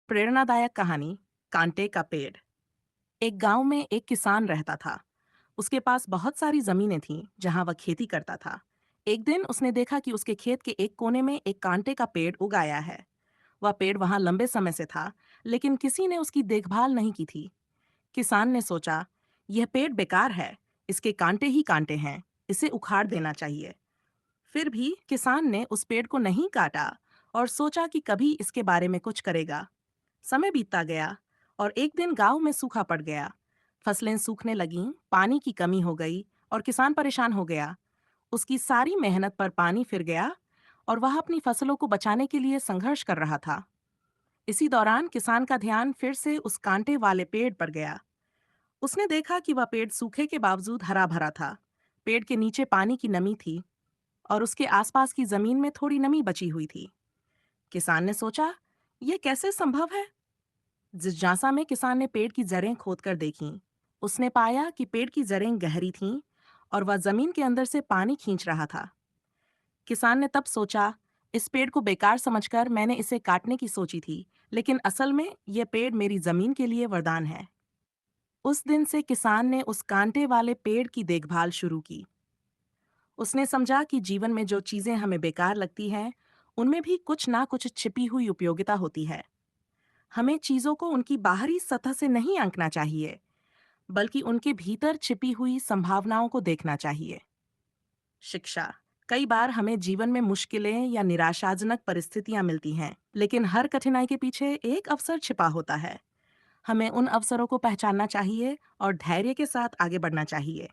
प्रेरणादायक कहानी। कांटे का पेड़। एक गांव में एक किसान रहता था। उसके पास बहुत सारी जमीनें थीं जहां वह खेती करता था। एक दिन उसने देखा कि उसके खेत के एक कोने में एक कांटे का पेड़ उगाया है। वह पेड़ वहां लंबे समय से था, लेकिन किसी ने उसकी देखभाल नहीं की थी। किसान ने सोचा, यह पेड़ बेकार है, इसके कांटे ही कांटे हैं, इसे उखाड़ देना चाहिए। फिर भी किसान ने उस पेड़ को नहीं काटा और सोचा कि कभी इसके बारे में कुछ करेगा। समय बीतता गया और एक दिन गांव में सूखा पड़ गया। फसलें सूखने लगीं, पानी की कमी हो गई और किसान परेशान हो गया। उसकी सारी मेहनत पर पानी फिर गया और वह अपनी फसलों को बचाने के लिए संघर्ष कर रहा था। इसी दौरान किसान का ध्यान फिर से उस कांटे वाले पेड़ पर गया। उसने देखा कि वह पेड़ सूखे के बावजूद हरा भरा था। पेड़ के नीचे पानी की नमी थी और उसके आसपास की जमीन में थोड़ी नमी बची हुई थी। किसान ने सोचा, यह कैसे संभव है? जिज्ञासा में किसान ने पेड़ की जड़ें खोदकर देखीं। उसने पाया कि पेड़ की जड़ें गहरी थीं और वह जमीन के अंदर से पानी खींच रहा था। किसान ने तब सोचा, इस पेड़ को बेकार समझकर मैंने इसे काटने की सोची थी, लेकिन असल में यह पेड़ मेरी जमीन के लिए वरदान है। उस दिन से किसान ने उस कांटे वाले पेड़ की देखभाल शुरू की। उसने समझा कि जीवन में जो चीजें हमें बेकार लगती हैं, उनमें भी कुछ ना कुछ छिपी हुई उपयोगिता होती है। हमें चीजों को उनकी बाहरी सतह से नहीं आंकना चाहिए, बल्कि उनके भीतर छिपी हुई संभावनाओं को देखना चाहिए। शिक्षा। कई बार हमें जीवन में मुश्किलें या निराशाजनक परिस्थितियां मिलती हैं, लेकिन हर कठिनाई के पीछे एक अवसर छिपा होता है। हमें उन अवसरों को पहचानना चाहिए और धैर्य के साथ आगे बढ़ना चाहिए।